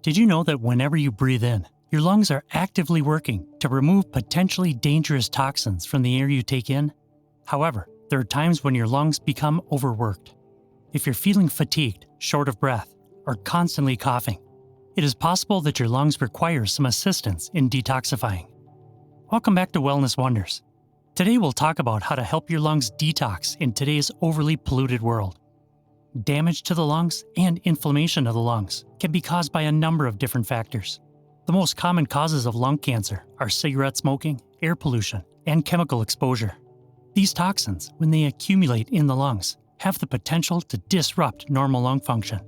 Did you know that whenever you breathe in, your lungs are actively working to remove potentially dangerous toxins from the air you take in? However, there are times when your lungs become overworked. If you're feeling fatigued, short of breath, or constantly coughing, it is possible that your lungs require some assistance in detoxifying. Welcome back to Wellness Wonders. Today we'll talk about how to help your lungs detox in today's overly polluted world. Damage to the lungs and inflammation of the lungs can be caused by a number of different factors. The most common causes of lung cancer are cigarette smoking, air pollution, and chemical exposure. These toxins, when they accumulate in the lungs, have the potential to disrupt normal lung function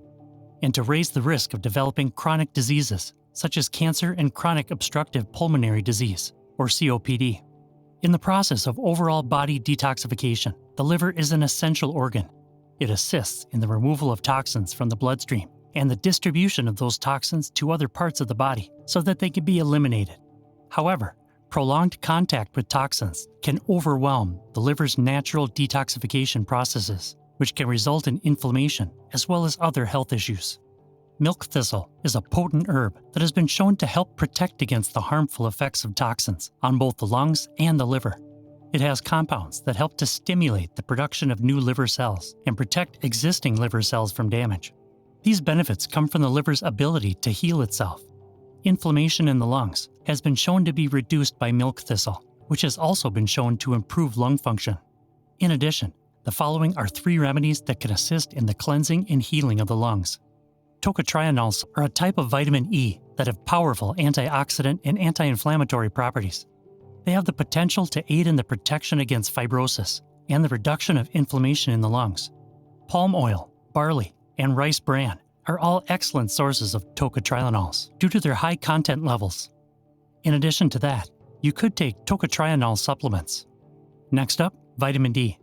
and to raise the risk of developing chronic diseases such as cancer and chronic obstructive pulmonary disease, or COPD. In the process of overall body detoxification, the liver is an essential organ. It assists in the removal of toxins from the bloodstream and the distribution of those toxins to other parts of the body so that they can be eliminated. However, prolonged contact with toxins can overwhelm the liver's natural detoxification processes, which can result in inflammation as well as other health issues. Milk thistle is a potent herb that has been shown to help protect against the harmful effects of toxins on both the lungs and the liver. It has compounds that help to stimulate the production of new liver cells and protect existing liver cells from damage. These benefits come from the liver's ability to heal itself. Inflammation in the lungs has been shown to be reduced by milk thistle, which has also been shown to improve lung function. In addition, the following are 3 remedies that can assist in the cleansing and healing of the lungs. Tocotrienols are a type of vitamin E that have powerful antioxidant and anti-inflammatory properties. They have the potential to aid in the protection against fibrosis and the reduction of inflammation in the lungs. Palm oil, barley, and rice bran are all excellent sources of tocotrienols due to their high content levels. In addition to that, you could take tocotrienol supplements. Next up, vitamin D.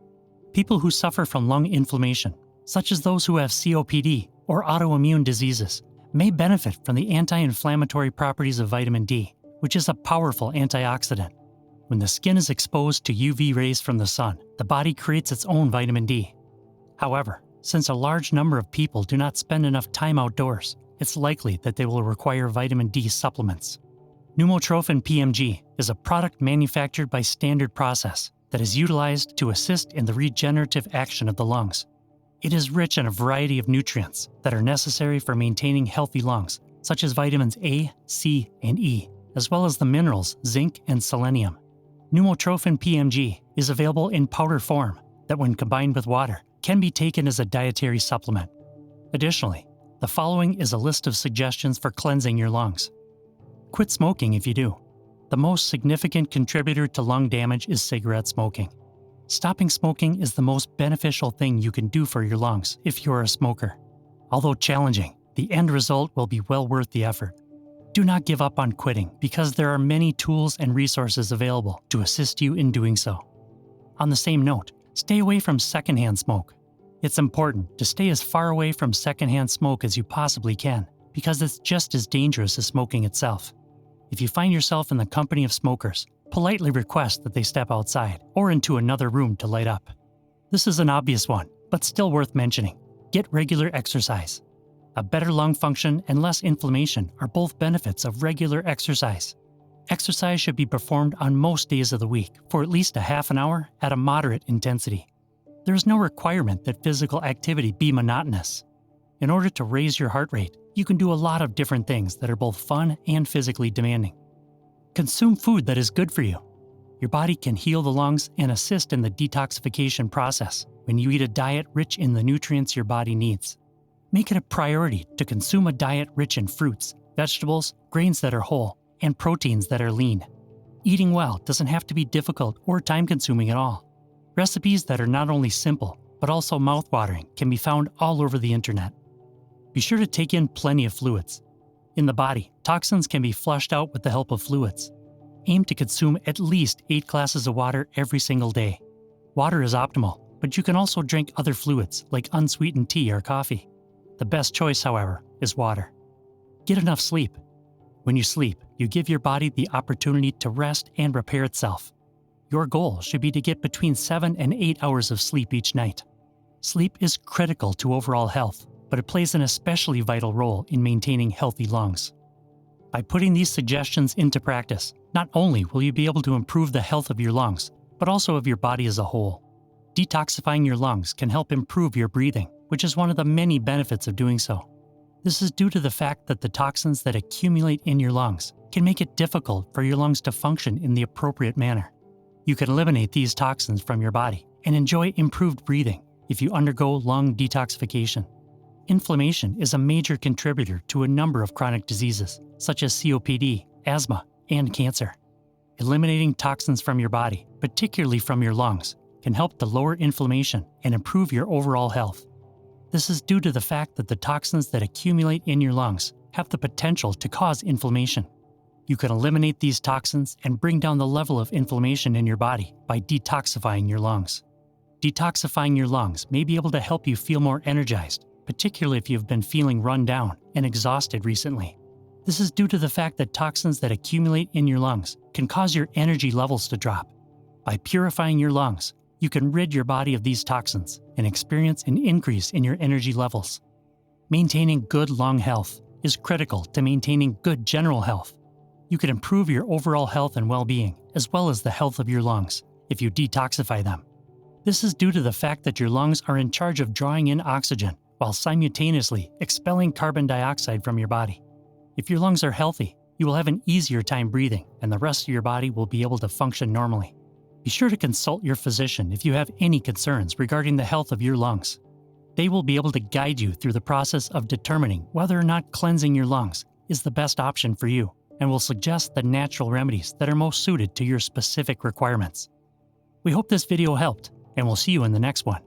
People who suffer from lung inflammation, such as those who have COPD or autoimmune diseases, may benefit from the anti-inflammatory properties of vitamin D, which is a powerful antioxidant. When the skin is exposed to UV rays from the sun, the body creates its own vitamin D. However, since a large number of people do not spend enough time outdoors, it's likely that they will require vitamin D supplements. Pneumotrophin PMG is a product manufactured by Standard Process that is utilized to assist in the regenerative action of the lungs. It is rich in a variety of nutrients that are necessary for maintaining healthy lungs, such as vitamins A, C, and E, as well as the minerals zinc and selenium. Pneumotrophin PMG is available in powder form that, when combined with water, can be taken as a dietary supplement. Additionally, the following is a list of suggestions for cleansing your lungs. Quit smoking if you do. The most significant contributor to lung damage is cigarette smoking. Stopping smoking is the most beneficial thing you can do for your lungs if you're a smoker. Although challenging, the end result will be well worth the effort. Do not give up on quitting because there are many tools and resources available to assist you in doing so. On the same note, stay away from secondhand smoke. It's important to stay as far away from secondhand smoke as you possibly can because it's just as dangerous as smoking itself. If you find yourself in the company of smokers, politely request that they step outside or into another room to light up. This is an obvious one, but still worth mentioning. Get regular exercise. A better lung function and less inflammation are both benefits of regular exercise. Exercise should be performed on most days of the week for at least a half an hour at a moderate intensity. There is no requirement that physical activity be monotonous. In order to raise your heart rate, you can do a lot of different things that are both fun and physically demanding. Consume food that is good for you. Your body can heal the lungs and assist in the detoxification process when you eat a diet rich in the nutrients your body needs. Make it a priority to consume a diet rich in fruits, vegetables, grains that are whole, and proteins that are lean. Eating well doesn't have to be difficult or time-consuming at all. Recipes that are not only simple, but also mouth-watering can be found all over the internet. Be sure to take in plenty of fluids. In the body, toxins can be flushed out with the help of fluids. Aim to consume at least 8 glasses of water every single day. Water is optimal, but you can also drink other fluids like unsweetened tea or coffee. The best choice, however, is water. Get enough sleep. When you sleep, you give your body the opportunity to rest and repair itself. Your goal should be to get between 7 and 8 hours of sleep each night. Sleep is critical to overall health, but it plays an especially vital role in maintaining healthy lungs. By putting these suggestions into practice, not only will you be able to improve the health of your lungs, but also of your body as a whole. Detoxifying your lungs can help improve your breathing, which is one of the many benefits of doing so. This is due to the fact that the toxins that accumulate in your lungs can make it difficult for your lungs to function in the appropriate manner. You can eliminate these toxins from your body and enjoy improved breathing if you undergo lung detoxification. Inflammation is a major contributor to a number of chronic diseases, such as COPD, asthma, and cancer. Eliminating toxins from your body, particularly from your lungs, can help to lower inflammation and improve your overall health. This is due to the fact that the toxins that accumulate in your lungs have the potential to cause inflammation. You can eliminate these toxins and bring down the level of inflammation in your body by detoxifying your lungs. Detoxifying your lungs may be able to help you feel more energized, particularly if you've been feeling run down and exhausted recently. This is due to the fact that toxins that accumulate in your lungs can cause your energy levels to drop. By purifying your lungs, you can rid your body of these toxins and experience an increase in your energy levels. Maintaining good lung health is critical to maintaining good general health. You can improve your overall health and well-being, as well as the health of your lungs, if you detoxify them. This is due to the fact that your lungs are in charge of drawing in oxygen while simultaneously expelling carbon dioxide from your body. If your lungs are healthy, you will have an easier time breathing, and the rest of your body will be able to function normally. Be sure to consult your physician if you have any concerns regarding the health of your lungs. They will be able to guide you through the process of determining whether or not cleansing your lungs is the best option for you, and will suggest the natural remedies that are most suited to your specific requirements. We hope this video helped, and we'll see you in the next one.